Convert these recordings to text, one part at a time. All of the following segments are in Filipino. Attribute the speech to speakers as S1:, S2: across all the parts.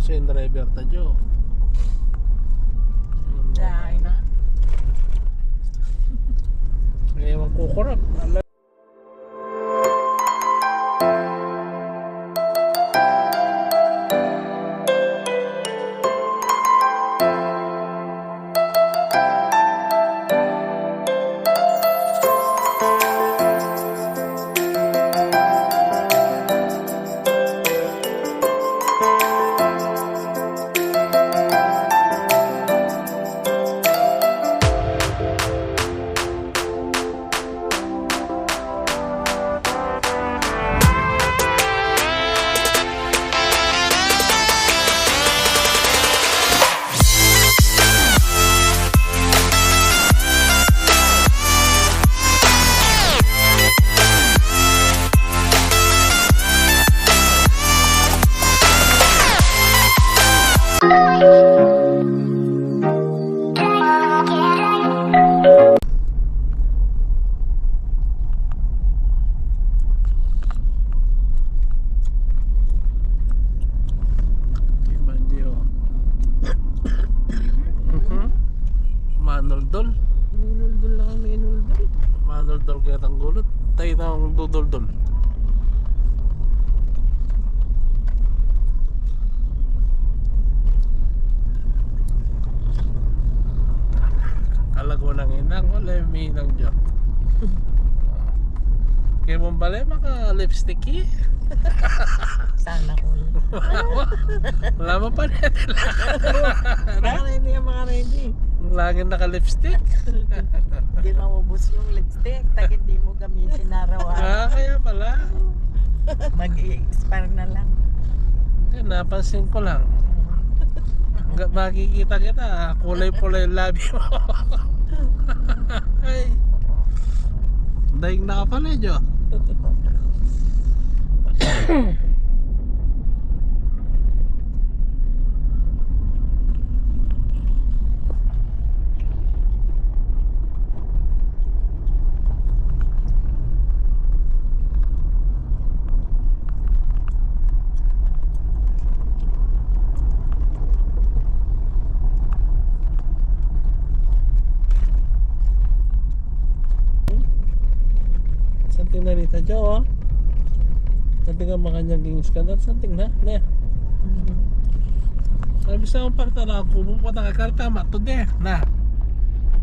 S1: Kaso yung driver tadyo.
S2: Dahil na.
S1: Ewan kukurap. Manuldol.
S2: Minuldol lang ang minuldol.
S1: Manuldol kaya tang gulot. Tayo ng duduldol. Kalago ng inang. Wala yung minang dyan. Kaya mong balay maka lipstick eh.
S2: Sana all.
S1: Wala mo pa rin.
S2: Mga ready ang mga ready.
S1: Laging naka-lipstick.
S2: Hindi maubos yung lipstick. Tag hindi mo gamitin araw-araw.
S1: Kaya pala.
S2: Mag-i-expire na lang.
S1: Napansin ko lang. Makikita kita, kulay-pulay yung labi mo. Ay. Daing na ka pala, Jo. Something na rita, Jo, oh. Something ang makanyang gingis ka na. Something na, ne. Sabi sa akong partara ako, pupunta ka karta, matod eh, na.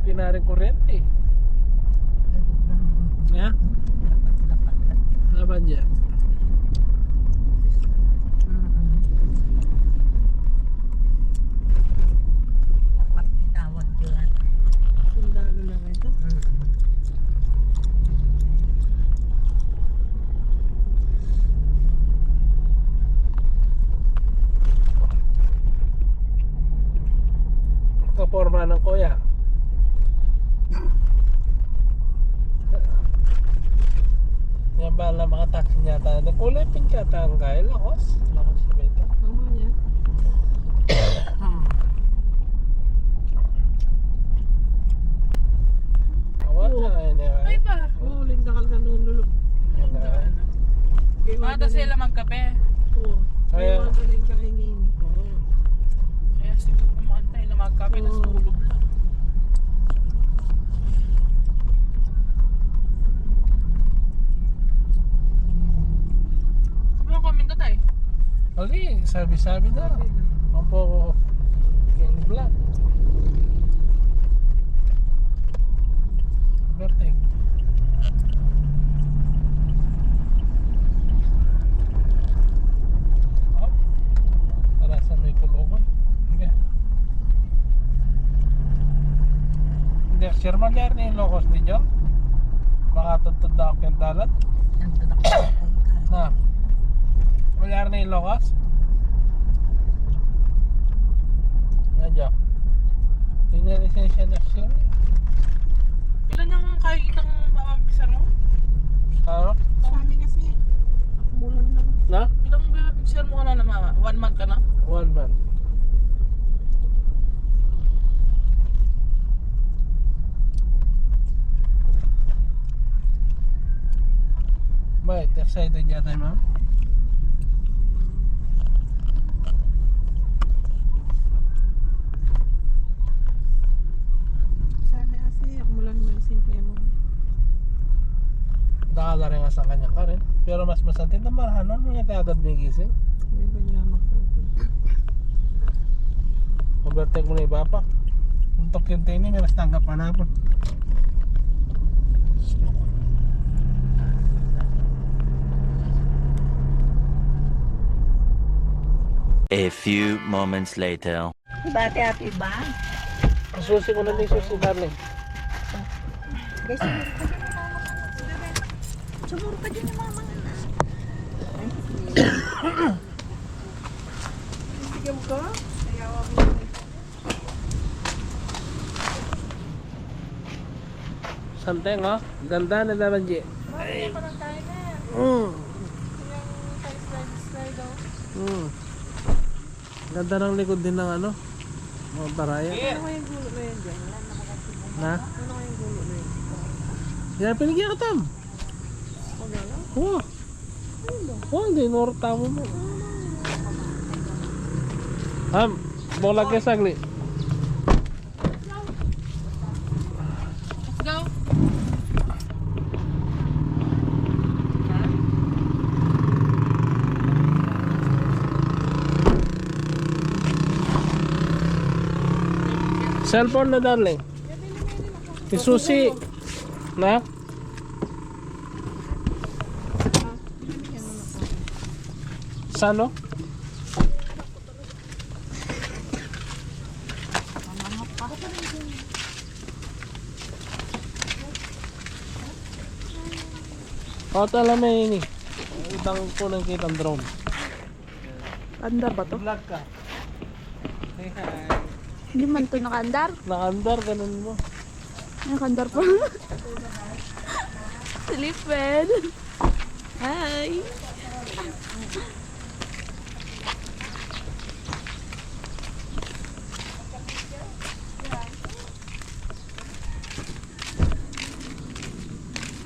S1: Pinaring kuryente. Ya? Laban dyan.
S2: Dapat itawag yun.
S1: Sundalo lang ito. Kaporma ng kuya. Yan ba lang mga taxi niya tayo? Kulay pink yata ang kaya. Lakos? Lakos sa beta.
S2: Oo yan.
S1: Awan na
S2: Ay pa.
S1: Oo, lindakal ka nululog.
S2: Mata sila magkape.
S1: Oo. Kaya
S2: magaling kahingin. Kaya siguro kumantay na magkape na sulog lang. Ano kami na tayo?
S1: okay, sabi-sabi na. Mampo king black. Berting. Oh. Tarasan mo yung kulungan. Hindi. Hindi, sir magyari na yung locos ni Jo. Makatuntun na ako yung dalat. Na. Magyari na yung locos. Nga Jo. Tingnan lisensya na siya.
S2: Ilan yung kakitang picture mo?
S1: Ano?
S2: Sa amin kasi. Mulan lang.
S1: Na?
S2: Ilang picture mo ka na naman? 1 month ka na?
S1: 1 month. Bakit? Excited yata yung ma'am?
S2: gising ko yun.
S1: Nakala rin nga sa kanyang ka rin. Pero mas masantid na marahanan mo yung tagad may gising.
S2: May banyamak natin.
S1: Overtake mo na iba pa. Untuk yung tini, may mas tanggap pa na po.
S3: A few moments later.
S4: Bate happy ba?
S1: Susi ko na din susi, darling.
S4: Guys, sumuro ka din yung mama nga. Sigam ko? Ayawa mo.
S1: Santeng, oh. Ganda na naman, G.
S2: Ay, pa ng timer.
S1: Mm.
S2: Yung slide oh.
S1: Ganda ng likod din ng ano. Mga baraya.
S2: Ano kayang gulo na yun dyan?
S1: Na?
S2: Ano kayang gulo na yun?
S1: Yan, pinigyan ka tam.
S2: Wala lang.
S1: Oo. Oo, hindi. Norta mo mo. Bola ka sagli.
S2: Let's go.
S1: Cellphone na, darling. Isusi. Na? Sano? O, tala may ini. Utang ko ng kitang drone.
S4: Andar ba to?
S1: Vlog ka. Say hi.
S4: Hindi man to nakaandar.
S1: Nakandar, ganun mo.
S4: Nakandar pa. Silipin. Hi.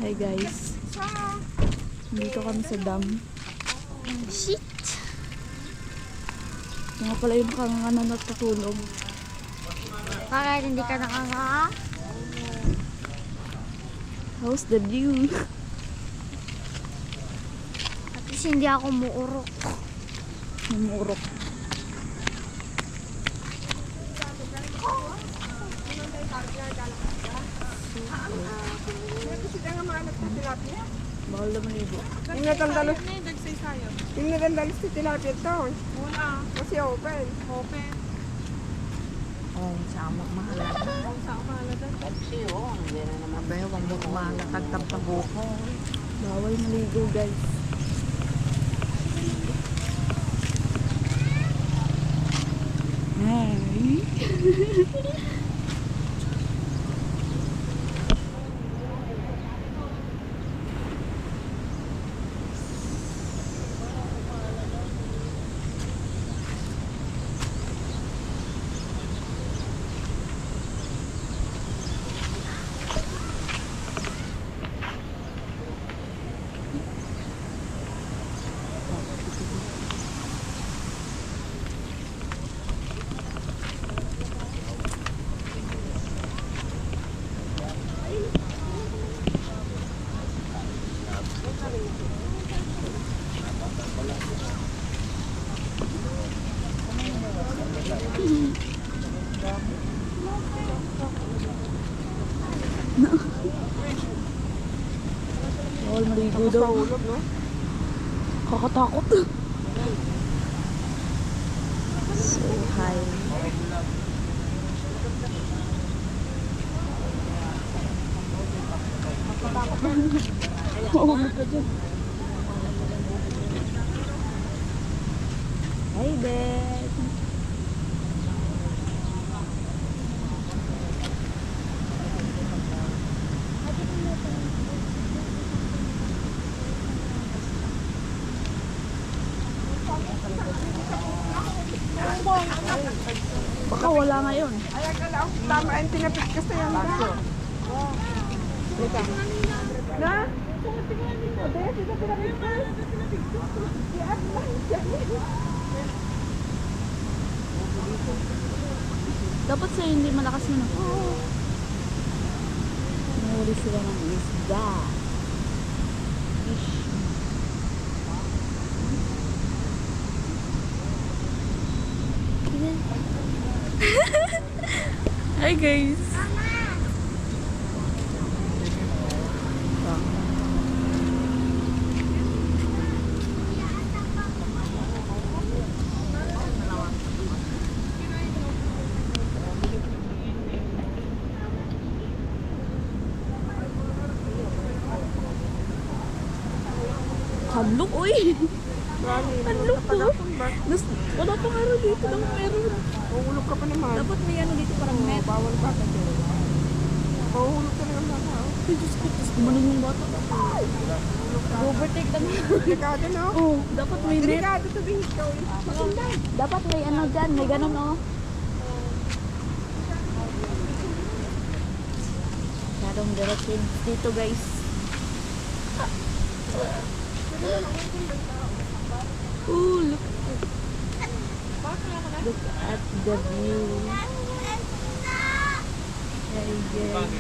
S4: Hi guys. Dito kami sa dam. Shit. Nga pala yung kanganan at tutulog.
S5: Bakit hindi ka nakaka?
S4: How's the view?
S5: At least hindi ako muurok.
S4: Namurok. Bawal naman ibo.
S6: Yung nagandalos si tilapia ito.
S2: Wala.
S6: Kasi open.
S2: Open.
S4: Oh, sama mahalaga.
S2: Saan mahalaga?
S4: Abay, wag mo kumalatagtag sa buko. Bawal maligo guys. Hi. Bawal maligo daw.
S6: Mahulog, no?
S4: Kakatakot. So, hi. Mahulog ka dyan. Hi, Beth. Baka wala ngayon.
S6: Ay, akala ko tama ang tinapit kasi yan. Na?
S4: Dapat sa'yo hindi malakas yun. Bili sila ng isda. Fish.
S2: Hi guys.
S4: Hadlok, uy!
S6: Mami,
S4: Hadlok to. Wala pang araw dito lang meron.
S6: mahulog ka pa naman.
S4: Dapat may ano dito parang
S6: Oh,
S4: net.
S6: bawal ka ka dyan. Mahulog ka naman baka.
S4: Ay, Diyos ko, tapos gumanon yung bata. Overtake naman.
S6: Delikado, no?
S4: Oh, dapat may net.
S6: Delikado to bihis ka, uy.
S4: Dapat may ano dyan, may ganun oh. Masyadong diretso dito guys. Oh, look. Look at the view. Hey guys.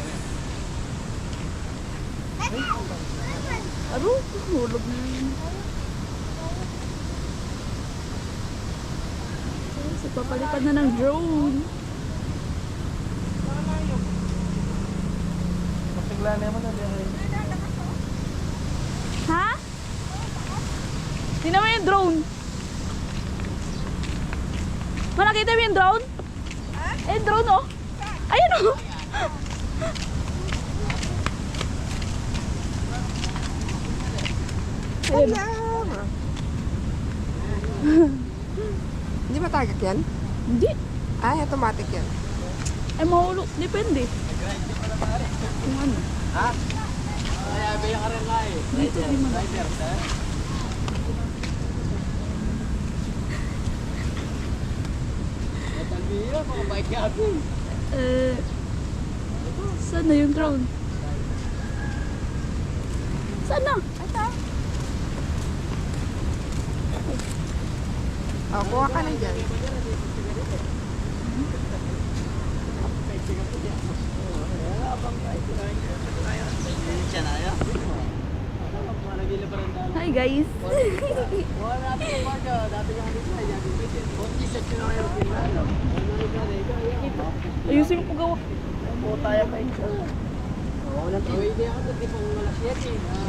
S4: Ano? Hulog na yun. So, papalitan na ng drone.
S1: Kapigla naman na diyan.
S4: Ha? Tingnan mo yung drone. Ma, nakita mo yung drone? Eh, drone oh. Ayun oh. Ayun.
S6: Alam. Hindi ba tagak yan?
S4: Hindi.
S6: Ay, automatic yan.
S4: Ay, mahulog. Depende. Kung ano. Dito, di man. Saan na yung drone? Saan na?
S6: Oh, kuha ka na dyan.
S4: Hi guys. Ayusin ko gawa.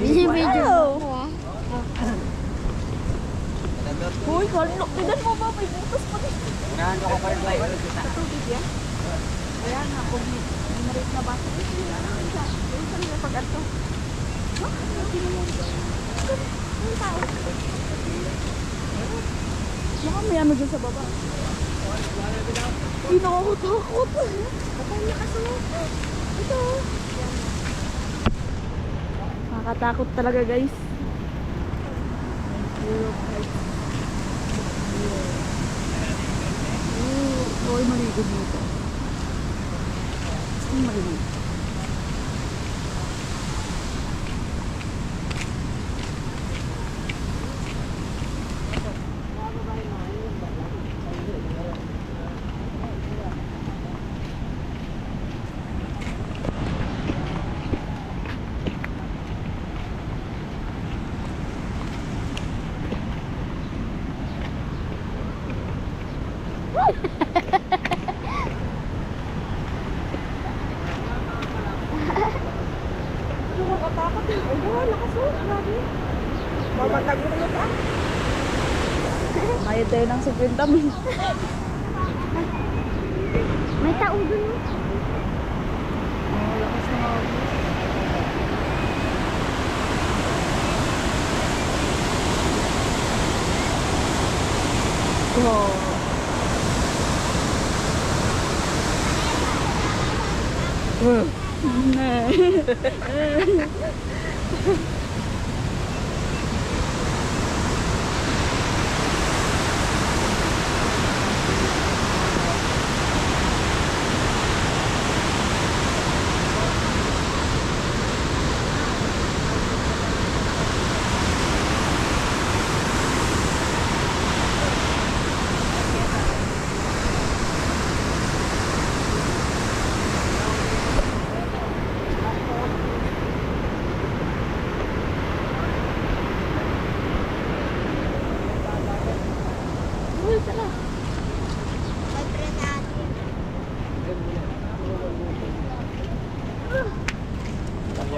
S5: Video
S4: Wow.
S5: ko ah.
S4: Hoy, kalok. Tignan mo ba? May butas pa rin. Ayan nga, kung may narit na bata.
S6: Saan yung pag-ato?
S4: Baka may ano dyan sa baba. Hindi nakakatakot. Ito. Nakakatakot talaga guys. Ay, maligo dito. Ay, maligo.
S6: Mamatag mo na ka.
S4: Bayad tayo ng 50 mil.
S5: May tao dun.
S4: Oh, lakas na ako. Oh.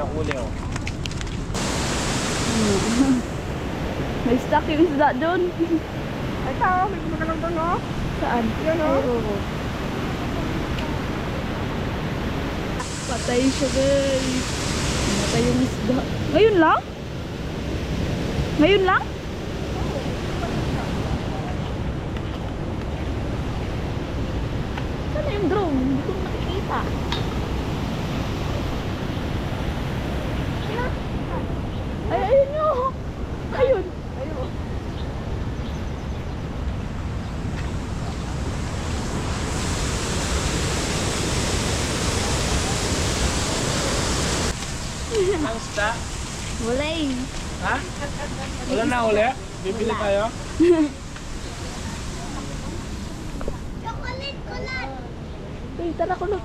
S1: yung huli oh.
S5: May stock yung isda doon.
S6: Ay, tao, may magalang doon, no?
S5: Saan?
S6: Yan, no?
S5: Oo. Patay siya, guys. Patay yung isda. Ngayon lang? Ngayon lang? Saan na yung drone? Hindi ko nakikita. Ay, ayun nyo! Ayun!
S6: Ayun.
S1: Ang sta?
S5: Wala eh.
S1: Ha? Wala na uli? Bibili tayo?
S5: Uy, tara ko lang.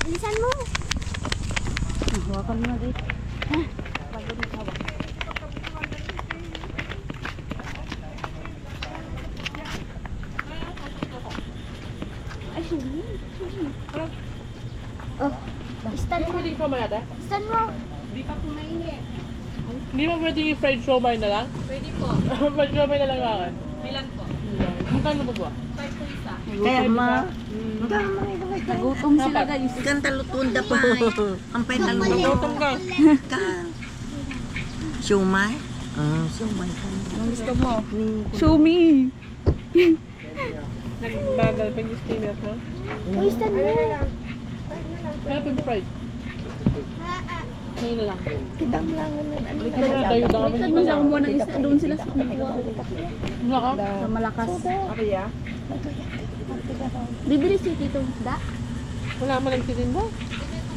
S5: Bilisan mo. Hawakan mo na dito. Pagod na hawak. Ay, sumi. Oh, stand mo.
S2: Pwede ko ba natin?
S5: Stand mo.
S2: Hindi mo pwede yung fried siomay na lang?
S7: Pwede po.
S2: Fried siomay na lang yung akin.
S7: Bilan po.
S2: Magkano ba ba?
S7: 5 po isa.
S4: Kaya ma.
S5: Nagutom sila, guys.
S4: Ikan talutunda pa. Ampay talutunda.
S2: Gutom ka.
S4: Kan. Siumay? Siumay ka.
S5: Anong gusto mo? Sumi.
S2: Nagbagal pa yung steamer mo.
S5: Uy, stand mo.
S2: Kaya pa yung fried. Ngayon na lang.
S4: Kitang lang.
S2: Balik ka na tayo dami.
S5: Stand mo sa kumuha ng isda. Doon sila sa kumuha.
S2: Wala ka?
S5: Sa malakas.
S6: Ariya?
S5: Bibili si Tito isda?
S2: Wala man nagtitin mo?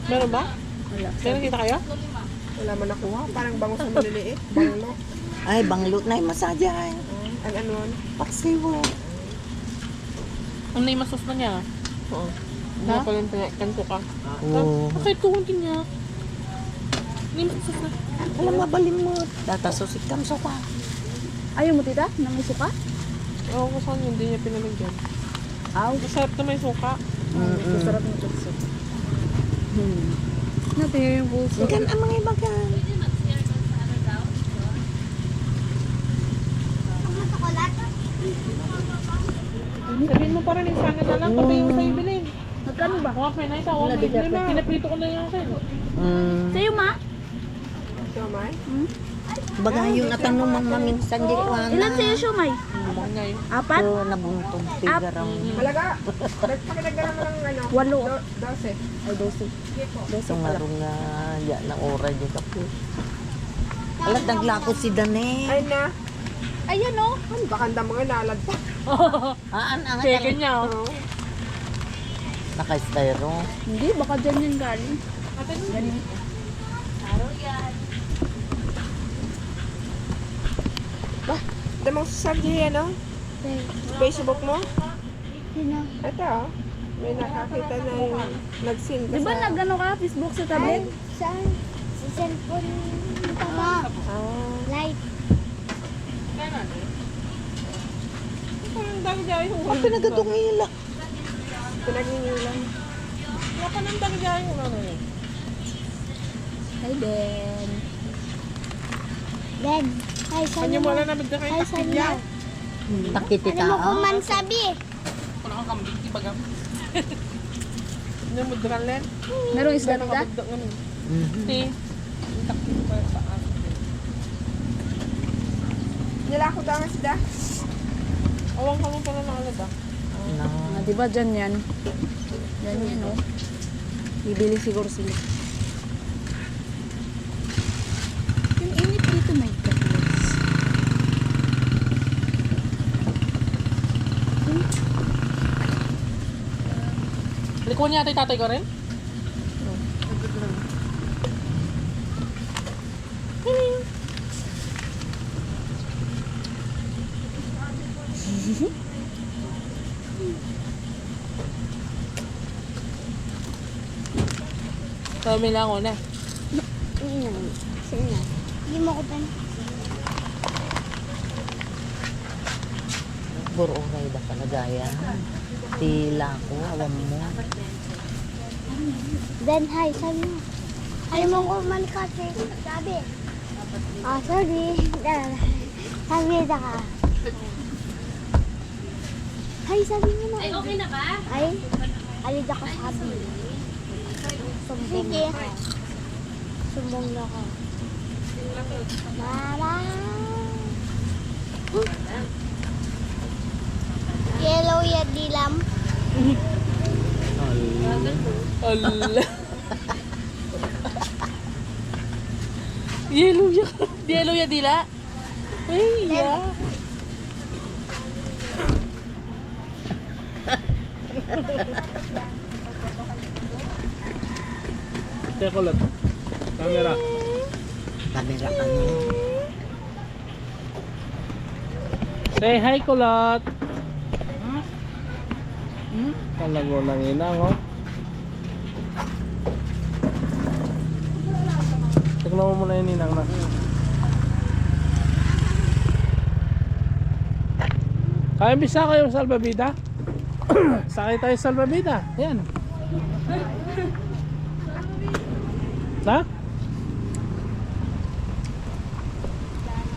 S2: Meron ba?
S5: Wala.
S2: Meron kita kayo?
S6: Wala man nakuha. Parang bangus na maliliit. Banglo.
S4: Ay, banglut na yung masajay.
S6: Ang ano?
S4: Paksiwo.
S2: Ang naimasos na niya. Oo. Na pala yung kanto ka.
S4: Oo.
S2: Bakit tuwunti niya? Naimasos na.
S4: Alam mabalimot. Datasusik kam soka.
S5: Ayaw mo, tita? Nang isuka?
S2: Oo, kung saan hindi niya pinalagyan.
S5: Aw.
S2: Masarap na may suka.
S5: Masarap ng tutso. Natin yung puso.
S4: Ikan ang mga ibagan.
S2: Sabihin mo para rin sana na lang pati yung sa'yo bilhin.
S5: Magkano ba?
S2: Huwag may naita, huwag may bilhin. Pinaprito ko na yung akin.
S5: Sa'yo, ma?
S6: Siomay?
S4: Baga yung natanong mang maminsan di ko
S5: Ilan sa'yo, Shumay?
S2: Huwag na yun.
S5: Apat?
S4: So, nabuntong tigarang.
S6: Malaga. Pakilagdaran mo ng ano?
S5: 8.
S6: 12.
S5: Ay, 12.
S4: So, marong nga yan na oras di ka po. Alat, naglako si Dane.
S6: Ay na.
S5: Ayan, oh.
S6: Ano ba kanda mga nalad pa?
S4: Ang
S2: Chicken niya, oh.
S6: Oo.
S4: naka-styro.
S5: Hindi, baka dyan yan galing. Galing.
S6: Damang sasardi yan, no? Facebook mo?
S5: Sino?
S6: Ito, oh. May nakakita na yung nag-sing ka
S5: Di ba
S6: sa...
S5: nag-ano ka? Facebook sa tablet?
S8: Saan? Sa cellphone tama.
S6: Ah.
S8: Light.
S2: Ang dami-dami yung
S4: Ang pinagadungila.
S6: Pinagningilan.
S2: Wala ka nang dami-dami yung ano yun.
S5: Hi, Ben.
S8: Ben. Ay, saan
S2: Kanya
S8: mo?
S2: mo wala na bigla kayo
S8: Ay, saan
S2: takilya.
S8: mo?
S4: Takiti
S8: Ano mo
S4: tao.
S8: kuman sabi?
S2: Wala kang kambing, di bagam. Ano mo dran len?
S5: Merong isda
S2: Gano'ng
S5: tita?
S2: kabugdok nga nun.
S4: Mhm.
S2: Ti. Ang takti ko pa sa akin.
S6: Nilako daw nga sida.
S2: Awang ka mo pala na alad ah.
S5: Ah, di ba dyan yan? Dyan yan, oh. Bibili siguro sila. Yung init dito, my God.
S2: Likuan niya tatay ko rin? Sabi lang ako na.
S8: Sige na. Hindi mo ko ba?
S4: Bururay da pala gaya. Tila ko, alam mo.
S8: Then, hi, sabi mo. Alam mo ko man kasi. Sabi. Ah, sorry. Sabi na ka. Hi, sabi mo na. Ay, okay na ba? Ay, alida ka sabi. Sumbong na ka. Sumbong na ka. Mama. Yellow yan dilam.
S2: Allah. Yellow ya. Yellow ya dila. Ay, ya.
S1: Teka ko lang. Camera.
S4: Kamera ano.
S1: Say hi, Kulot. Talago ng inang, oh. Tignan mo muna yung inang na. Kaya bisa kayo sa salbabida? Sakay tayo sa salbabida. Yan. Ha?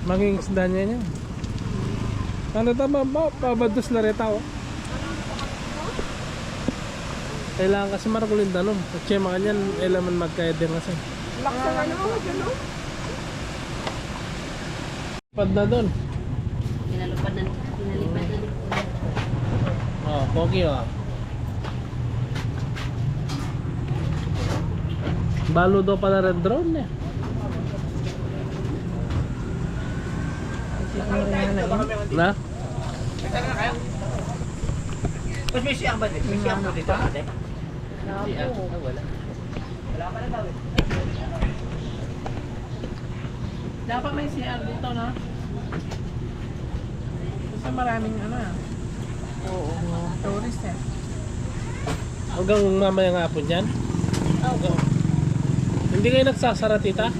S1: Maging isda niya yan. Ano tama ba? Pabados na reta, oh. Kailangan kasi marakulin danom. Kasi mga kanyan, elaman magkaeder kasi.
S6: Laksa na naman, yun o.
S1: Pad na doon.
S2: Pinalipad na.
S1: Oh, pogi, oh. Balo daw pala red drone, eh. Na?
S7: Mas may siyang ba dito? May siyang mo dito ate? Wala.
S2: Dapat may CR dito na. Kasi maraming ano ah. Oo. Tourist eh.
S1: Hanggang mamaya nga po dyan? Oo. Hindi kayo nagsasara, tita?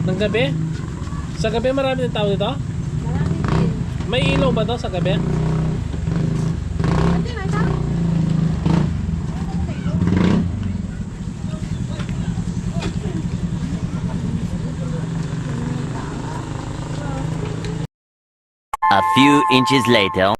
S1: Ng gabi? Sa gabi marami ng tao dito? May ilaw ba to sa gabi?
S3: A few inches later.